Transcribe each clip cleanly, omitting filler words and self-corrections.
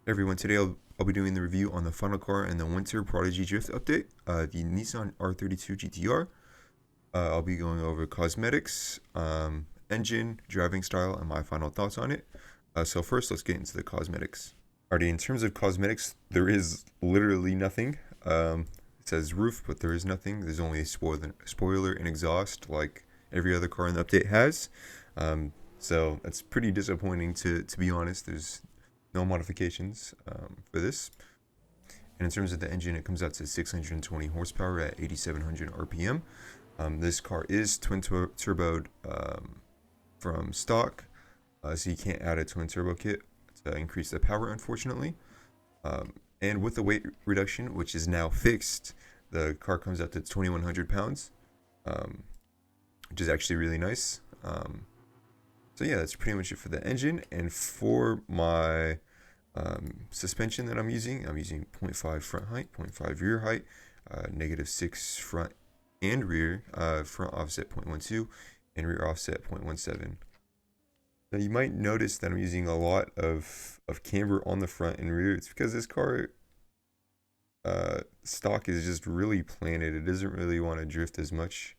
Everyone, today I'll be doing the review on the final car in the winter Prodigy drift update, the Nissan R32 GTR. I'll be going over cosmetics, engine, driving style, and my final thoughts on it. So first, let's get into the cosmetics. Alrighty, in terms of cosmetics, there is literally nothing. It says roof, but there is nothing. There's only a spoiler and exhaust, like every other car in the update has. So that's pretty disappointing to be honest. There's no modifications for this. And in terms of the engine, it comes out to 620 horsepower at 8,700 RPM. This car is twin turboed from stock, so you can't add a twin turbo kit to increase the power, unfortunately. And with the weight reduction, which is now fixed, the car comes out to 2,100 pounds, which is actually really nice. So yeah, that's pretty much it for the engine. And for my suspension that I'm using 0.5 front height, 0.5 rear height, -6 front and rear, front offset 0.12 and rear offset 0.17. Now you might notice that I'm using a lot of camber on the front and rear. It's because this car stock is just really planted. It doesn't really want to drift as much,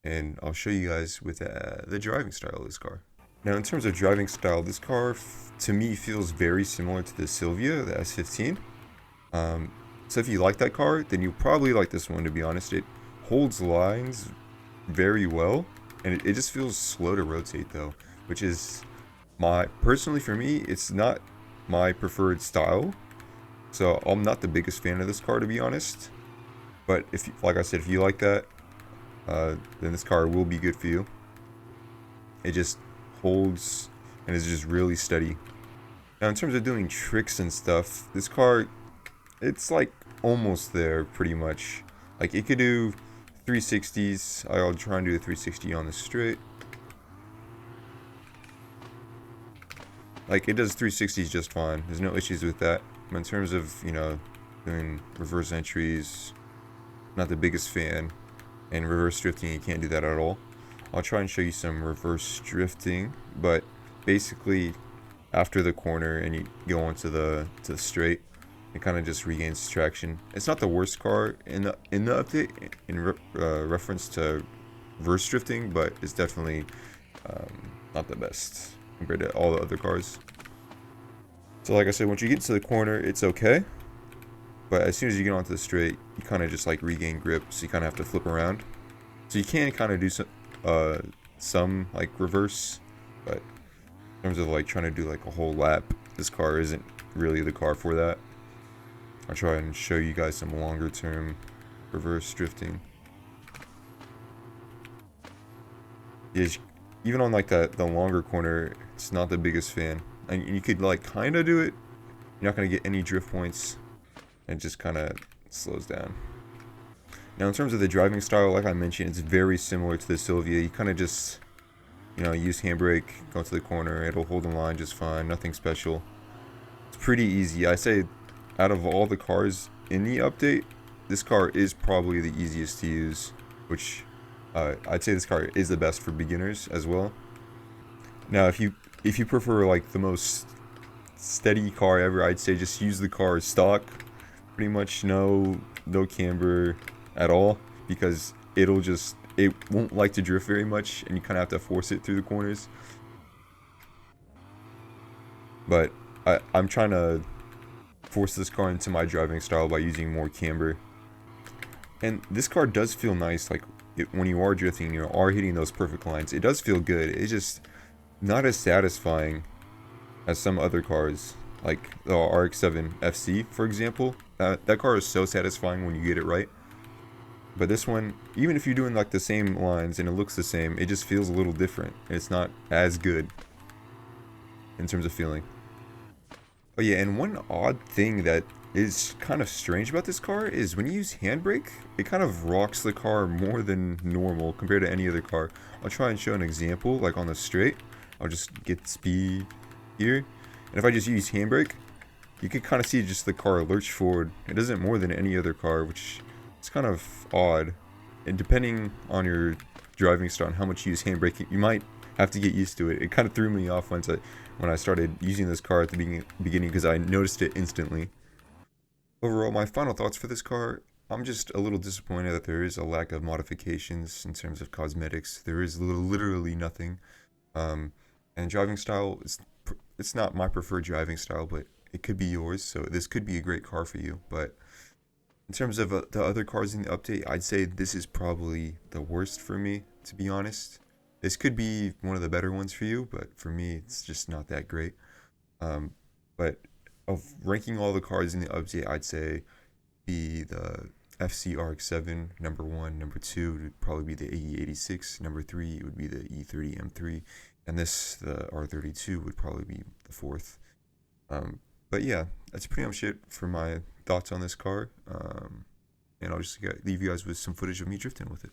and I'll show you guys with the driving style of this car. Now, in terms of driving style, this car, to me, feels very similar to the Silvia, the S15. So if you like that car, then you'll probably like this one, to be honest. It holds lines very well, and it just feels slow to rotate, though, which is, personally for me, it's not my preferred style. So I'm not the biggest fan of this car, to be honest. But like I said, if you like that, then this car will be good for you. It just holds and is just really steady. Now, in terms of doing tricks and stuff, this car, it's like almost there pretty much. Like it could do 360s. I'll try and do a 360 on the straight. Like it does 360s just fine. There's no issues with that. But in terms of, doing reverse entries, not the biggest fan. And reverse drifting, you can't do that at all. I'll try and show you some reverse drifting, but basically after the corner and you go onto the straight, it kind of just regains traction. It's not the worst car in the update in reference to reverse drifting, but it's definitely not the best compared to all the other cars. So like I said, once you get to the corner, it's okay, but as soon as you get onto the straight, you kind of just like regain grip, so you kind of have to flip around. So you can kind of do some like reverse, but in terms of like trying to do like a whole lap, this car isn't really the car for that. I'll try and show you guys some longer term reverse drifting. Even on like the longer corner, it's not the biggest fan. And you could like kind of do it. You're not going to get any drift points, and it just kind of slows down. Now, in terms of the driving style, like I mentioned, it's very similar to the Silvia. You kind of just, use handbrake, go to the corner, it'll hold the line just fine, nothing special. It's pretty easy. I say out of all the cars in the update, this car is probably the easiest to use, which I'd say this car is the best for beginners as well. Now, if you prefer like the most steady car ever, I'd say just use the car stock. Pretty much no camber at all, because it won't like to drift very much, and you kind of have to force it through the corners. But I'm trying to force this car into my driving style by using more camber, and this car does feel nice. Like when you are drifting, you are hitting those perfect lines, it does feel good. It's just not as satisfying as some other cars, like the RX-7 FC, for example. That car is so satisfying when you get it right. But this one, even if you're doing like the same lines and it looks the same, it just feels a little different. It's not as good in terms of feeling. Oh yeah, and one odd thing that is kind of strange about this car is when you use handbrake, it kind of rocks the car more than normal compared to any other car. I'll try and show an example, like on the straight. I'll just get speed here. And if I just use handbrake, you can kind of see just the car lurch forward. It does it more than any other car, which is kind of odd. And depending on your driving style and how much you use handbrake, you might have to get used to it. It kind of threw me off when I started using this car at the beginning because I noticed it instantly. Overall, my final thoughts for this car, I'm just a little disappointed that there is a lack of modifications in terms of cosmetics. There is literally nothing. Um, and driving style is it's not my preferred driving style, but it could be yours. So this could be a great car for you. But in terms of the other cars in the update, I'd say this is probably the worst for me, to be honest. This could be one of the better ones for you, but for me, it's just not that great. Um, but of ranking all the cars in the update, I'd say be the FCRX7 number one, number two would probably be the AE86, number three would be the E30 M3, and the R32 would probably be the fourth. Um, but yeah, that's pretty much it for my thoughts on this car. And I'll just leave you guys with some footage of me drifting with it.